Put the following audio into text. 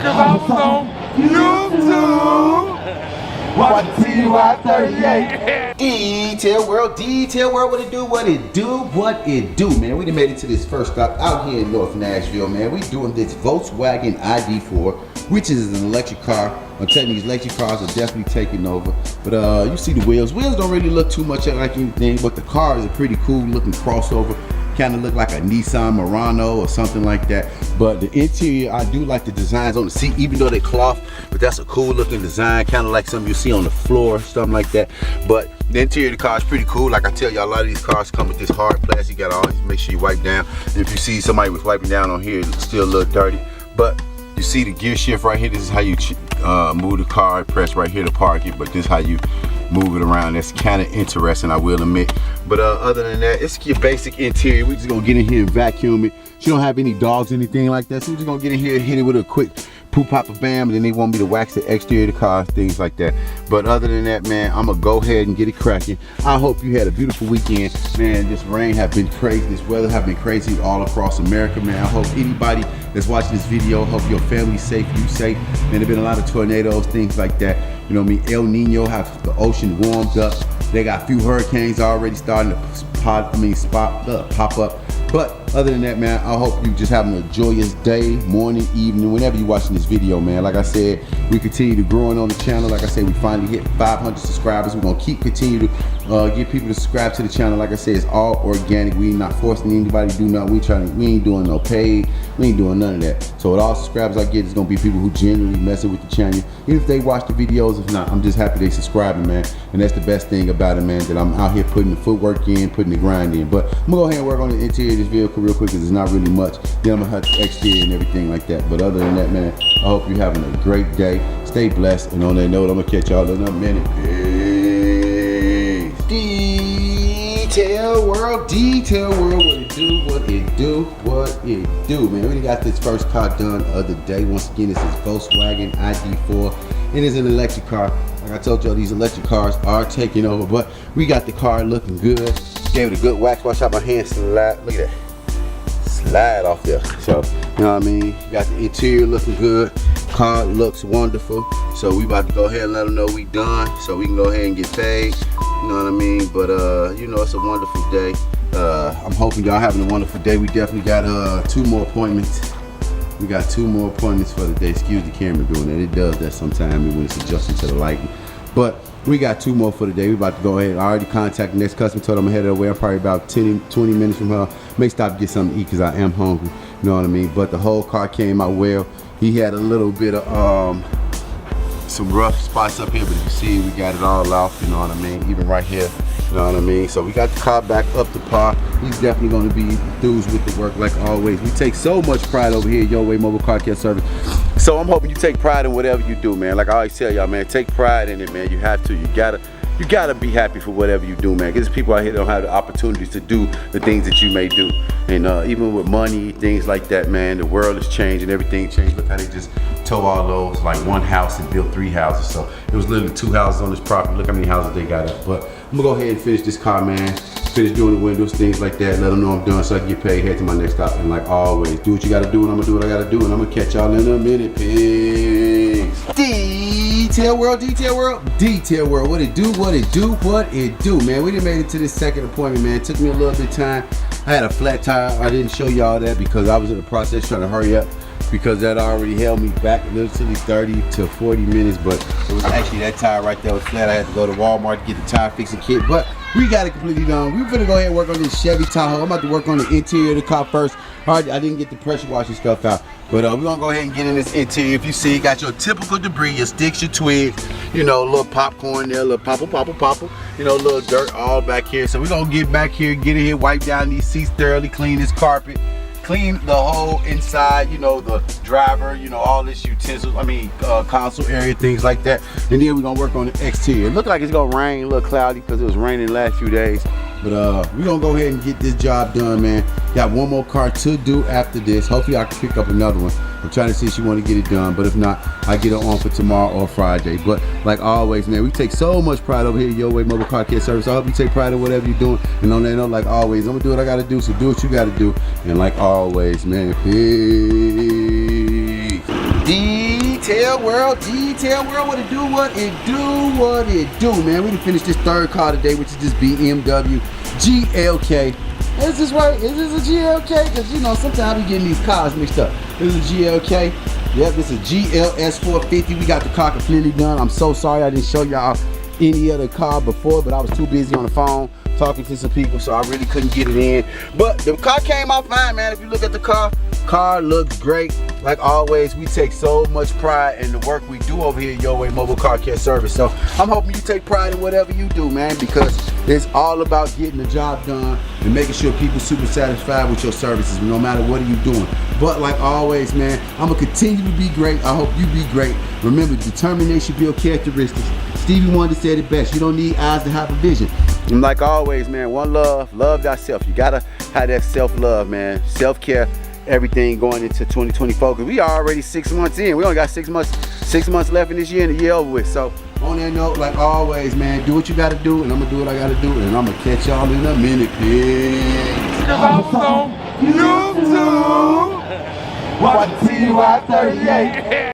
Cause I was on YouTube. Watch TY38. Detail World, what it do, what it do, man. We done made it to this first stop out here in North Nashville, man. We doing this Volkswagen ID4, which is an electric car. I'm telling you, these electric cars are definitely taking over. But you see the wheels. Wheels don't really look too much like anything, but the car is a pretty cool looking crossover. Kind of look like a Nissan Murano or something like that. But the interior, I do like the designs on the seat, even though they're cloth, but that's a cool looking design, kind of like something you see on the floor, something like that. But the interior of the car is pretty cool. Like I tell you, a lot of these cars come with this hard plastic. You gotta always make sure you wipe down. And if you see somebody was wiping down on here, it's still a little dirty. But you see the gear shift right here. This is how you move the car. Press right here to park it, but this is how you move it around. That's kind of interesting, I will admit. But other than that, it's your basic interior. We just gonna get in here and vacuum it. She don't have any dogs, anything like that, so we're just gonna get in here and hit it with a quick poop pop a bam, and then they want me to wax the exterior of the car, things like that. But other than that, man, I'm gonna go ahead and get it cracking. I hope you had a beautiful weekend, man. This rain have been crazy, this weather have been crazy all across America, man. I hope anybody that's watching this video, hope your family's safe, you safe. Man, there've been a lot of tornadoes, things like that. You know what I mean? El Nino have the ocean warmed up. They got a few hurricanes already starting to pop up. But other than that, man, I hope you just having a joyous day, morning, evening, whenever you're watching this video, man. Like I said, we continue to growing on the channel. Like I said, we finally hit 500 subscribers. We're gonna continue to get people to subscribe to the channel. Like I said, it's all organic. We not forcing anybody to do nothing. We ain't doing no paid. We ain't doing none of that. So with all subscribers I get, it's gonna be people who genuinely messing with the channel. Even if they watch the videos, if not, I'm just happy they subscribing, man. And that's the best thing about it, man, that I'm out here putting the footwork in, putting the grind in. But I'm gonna go ahead and work on the interior of this vehicle real quick, because it's not really much. Then I'm gonna have the exterior and everything like that. But other than that, man, I hope you're having a great day. Stay blessed. And on that note, I'm gonna catch y'all in a minute. Peace. Detail World, what it do, man. We already got this first car done the other day. Once again, this is Volkswagen ID4. It is an electric car. Like I told y'all, these electric cars are taking over, but we got the car looking good. Gave it a good wax. Watch out my hand slide. Look at that. Slide off there. So, you know what I mean? Got the interior looking good. Car looks wonderful. So we about to go ahead and let them know we done, so we can go ahead and get paid. You know what I mean? But you know, it's a wonderful day. I'm hoping y'all having a wonderful day. We definitely got 2 more appointments. We got 2 more appointments for the day. Excuse the camera doing that. It does that sometimes when it's adjusting to the lighting. But we got 2 more for the day. We about to go ahead. I already contacted the next customer, told them I'm headed away. I'm probably about 20 minutes from her. May stop to get something to eat because I am hungry. You know what I mean? But the whole car came out well. He had a little bit of some rough spots up here, but you see we got it all off, you know what I mean? Even right here, you know what I mean? So we got the car back up to par. He's definitely going to be enthused with the work like always. We take so much pride over here at Your Way Mobile Car Care Service. So I'm hoping you take pride in whatever you do, man. Like I always tell y'all, man, take pride in it, man. You have to. You gotta be happy for whatever you do, man. Because there's people out here that don't have the opportunities to do the things that you may do. And even with money, things like that, man, the world has changed and everything changed. Look how they just tore all those, like 1 house and built 3 houses. So it was literally 2 houses on this property. Look how many houses they got up. But I'm gonna go ahead and finish this car, man. Finish doing the windows, things like that. Let them know I'm done so I can get paid. Head to my next stop. And like always, do what you gotta do, and I'm gonna do what I gotta do. And I'm gonna catch y'all in a minute. Peace. Detail World, what it do, man. We done made it to this second appointment, man. It took me a little bit of time. I had a flat tire. I didn't show y'all that because I was in the process trying to hurry up, because that already held me back literally 30 to 40 minutes. But it was actually that tire right there was flat. I had to go to Walmart to get the tire fixing kit, but we got it completely done. We're gonna go ahead and work on this Chevy Tahoe. I'm about to work on the interior of the car first. I didn't get the pressure washing stuff out, but we're gonna go ahead and get in this interior. If you see, you got your typical debris, your sticks, your twigs, you know, a little popcorn there, a little popple, you know, a little dirt all back here. So we're gonna get back here, get in here, wipe down these seats thoroughly, clean this carpet, clean the whole inside, you know, the driver, you know, all this utensils, console area, things like that. And then we're gonna work on the exterior. It looked like it's gonna rain, a little cloudy because it was raining the last few days. But we're gonna go ahead and get this job done, man. Got 1 more car to do after this. Hopefully I can pick up another one. I'm trying to see if she want to get it done, but if not, I get it on for tomorrow or Friday. But like always, man, we take so much pride over here at Your Way Mobile Car Care Service. I hope you take pride in whatever you're doing. And on that note, like always, I'm gonna do what I gotta do, so do what you gotta do. And like always, man, peace. Detail World, what it do, what it do, man. We done finished this third car today, which is this BMW GLK. Is this right? Is this a GLK? Because, you know, sometimes we getting these cars mixed up. This is a GLK. Yep, this is GLS 450. We got the car completely done. I'm so sorry I didn't show y'all any other car before, but I was too busy on the phone talking to some people, so I really couldn't get it in. But the car came out fine, man. If you look at the car looks great. Like always, we take so much pride in the work we do over here at Your Way Mobile Car Care Service. So I'm hoping you take pride in whatever you do, man, because it's all about getting the job done and making sure people super satisfied with your services, no matter what are you doing. But like always, man, I'm gonna continue to be great. I hope you be great. Remember, determination builds characteristics. Stevie Wonder said it best. You don't need eyes to have a vision. And like always, man, one love thyself. You gotta have that self-love, man. Self-care, everything going into 2024. Cause we are already 6 months in. We only got 6 months left in this year and the year over with. So on that note, like always, man, do what you gotta do, and I'm gonna do what I gotta do, and I'm gonna catch y'all in a minute. Peace. Cause I was on YouTube. Watch TY 38.